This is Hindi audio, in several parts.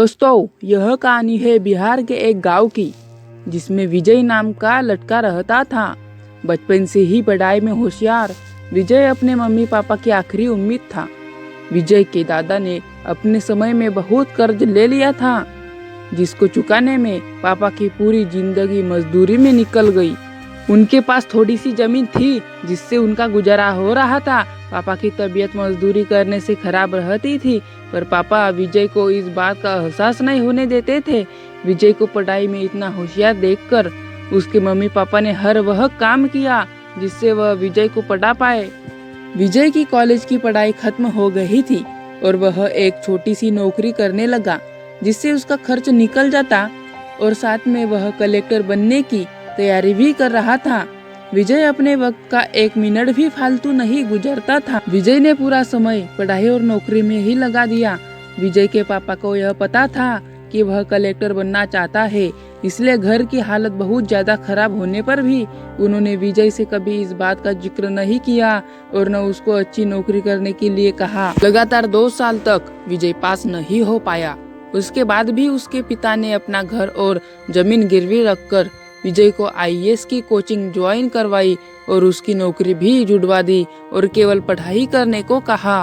दोस्तों, यह कहानी है बिहार के एक गांव की, जिसमें विजय नाम का लड़का रहता था। बचपन से ही पढ़ाई में होशियार विजय अपने मम्मी पापा की आखिरी उम्मीद था। विजय के दादा ने अपने समय में बहुत कर्ज ले लिया था, जिसको चुकाने में पापा की पूरी जिंदगी मजदूरी में निकल गई। उनके पास थोड़ी सी जमीन थी, जिससे उनका गुजारा हो रहा था। पापा की तबीयत मजदूरी करने से खराब रहती थी, पर पापा विजय को इस बात का एहसास नहीं होने देते थे। विजय को पढ़ाई में इतना होशियार देखकर उसके मम्मी पापा ने हर वह काम किया जिससे वह विजय को पढ़ा पाए। विजय की कॉलेज की पढ़ाई खत्म हो गई थी और वह एक छोटी सी नौकरी करने लगा, जिससे उसका खर्च निकल जाता और साथ में वह कलेक्टर बनने की तैयारी भी कर रहा था। विजय अपने वक्त का एक मिनट भी फालतू नहीं गुजरता था। विजय ने पूरा समय पढ़ाई और नौकरी में ही लगा दिया। विजय के पापा को यह पता था कि वह कलेक्टर बनना चाहता है, इसलिए घर की हालत बहुत ज्यादा खराब होने पर भी उन्होंने विजय से कभी इस बात का जिक्र नहीं किया और न उसको अच्छी नौकरी करने के लिए कहा। लगातार 2 साल तक विजय पास नहीं हो पाया। उसके बाद भी उसके पिता ने अपना घर और जमीन गिरवी रखकर विजय को आईएएस की कोचिंग ज्वाइन करवाई और उसकी नौकरी भी जुड़वा दी और केवल पढ़ाई करने को कहा।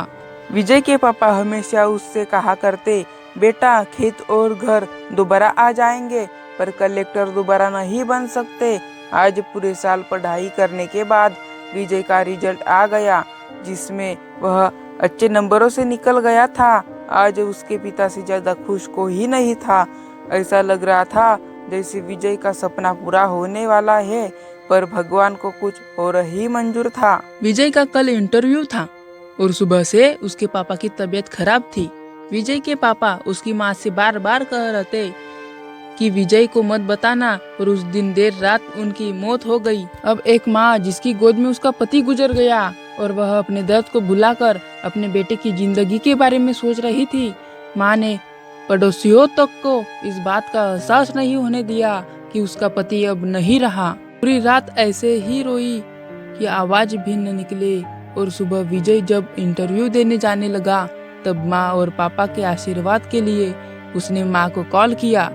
विजय के पापा हमेशा उससे कहा करते, बेटा खेत और घर दोबारा आ जाएंगे, पर कलेक्टर दोबारा नहीं बन सकते। आज पूरे साल पढ़ाई करने के बाद विजय का रिजल्ट आ गया, जिसमें वह अच्छे नंबरों से निकल गया था। आज उसके पिता से ज्यादा खुश कोई नहीं था। ऐसा लग रहा था जैसे विजय का सपना पूरा होने वाला है, पर भगवान को कुछ और ही मंजूर था। विजय का कल इंटरव्यू था और सुबह से उसके पापा की तबीयत खराब थी। विजय के पापा उसकी माँ से बार बार कह रहे थे कि विजय को मत बताना, और उस दिन देर रात उनकी मौत हो गई। अब एक माँ जिसकी गोद में उसका पति गुजर गया और वह अपने दर्द को भुलाकर अपने बेटे की जिंदगी के बारे में सोच रही थी। माँ ने पड़ोसियों तक को इस बात का एहसास नहीं होने दिया कि उसका पति अब नहीं रहा। पूरी रात ऐसे ही रोई कि आवाज भी न निकले, और सुबह विजय जब इंटरव्यू देने जाने लगा तब माँ और पापा के आशीर्वाद के लिए उसने माँ को कॉल किया।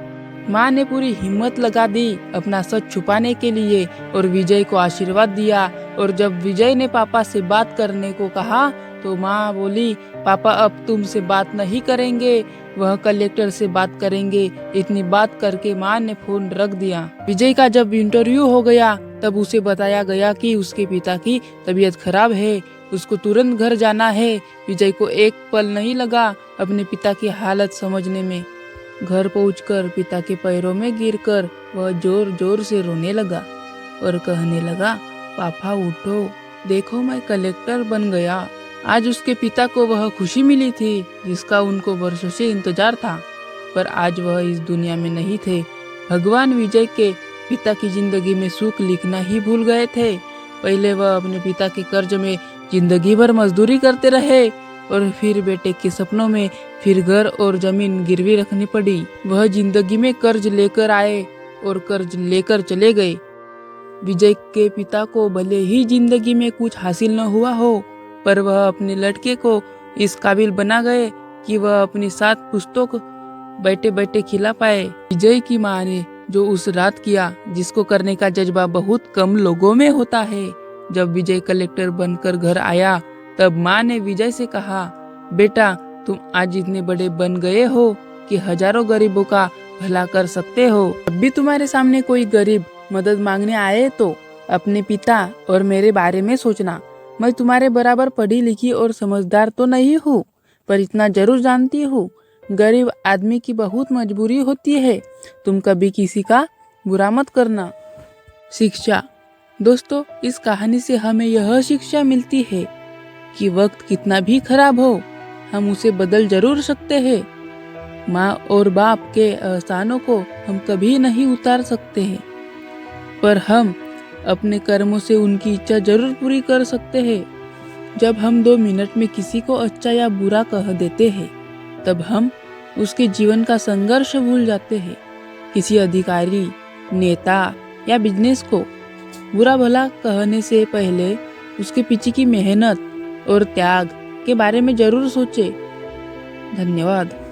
माँ ने पूरी हिम्मत लगा दी अपना सच छुपाने के लिए और विजय को आशीर्वाद दिया। और जब विजय ने पापा से बात करने को कहा तो माँ बोली, पापा अब तुमसे बात नहीं करेंगे, वह कलेक्टर से बात करेंगे। इतनी बात करके माँ ने फोन रख दिया। विजय का जब इंटरव्यू हो गया तब उसे बताया गया कि उसके पिता की तबीयत खराब है, उसको तुरंत घर जाना है। विजय को एक पल नहीं लगा अपने पिता की हालत समझने में। घर पहुंचकर पिता के पैरों में गिरकर वह जोर जोर से रोने लगा और कहने लगा, पापा उठो, देखो मैं कलेक्टर बन गया। आज उसके पिता को वह खुशी मिली थी जिसका उनको वर्षों से इंतजार था, पर आज वह इस दुनिया में नहीं थे। भगवान विजय के पिता की जिंदगी में सुख लिखना ही भूल गए थे। पहले वह अपने पिता के कर्ज में जिंदगी भर मजदूरी करते रहे और फिर बेटे के सपनों में फिर घर और जमीन गिरवी रखनी पड़ी। वह जिंदगी में कर्ज लेकर आए और कर्ज लेकर चले गए। विजय के पिता को भले ही जिंदगी में कुछ हासिल न हुआ हो, पर वह अपने लड़के को इस काबिल बना गए कि वह अपनी 7 पुस्तकों को बैठे बैठे खिला पाए। विजय की माँ ने जो उस रात किया, जिसको करने का जज्बा बहुत कम लोगों में होता है। जब विजय कलेक्टर बनकर घर आया तब माँ ने विजय से कहा, बेटा तुम आज इतने बड़े बन गए हो कि हजारों गरीबों का भला कर सकते हो। जब भी तुम्हारे सामने कोई गरीब मदद मांगने आए तो अपने पिता और मेरे बारे में सोचना। मैं तुम्हारे बराबर पढ़ी लिखी और समझदार तो नहीं हूँ, पर इतना जरूर जानती हूँ, गरीब आदमी की बहुत मजबूरी होती है। तुम कभी किसी का बुरा मत करना। शिक्षा। दोस्तों, इस कहानी से हमें यह शिक्षा मिलती है कि वक्त कितना भी खराब हो, हम उसे बदल जरूर सकते हैं। माँ और बाप के एहसानों को हम कभी नहीं उतार सकते हैं, पर हम अपने कर्मों से उनकी इच्छा जरूर पूरी कर सकते हैं। जब हम 2 मिनट में किसी को अच्छा या बुरा कह देते हैं, तब हम उसके जीवन का संघर्ष भूल जाते हैं। किसी अधिकारी, नेता या बिजनेस को बुरा भला कहने से पहले उसके पीछे की मेहनत और त्याग के बारे में जरूर सोचें। धन्यवाद।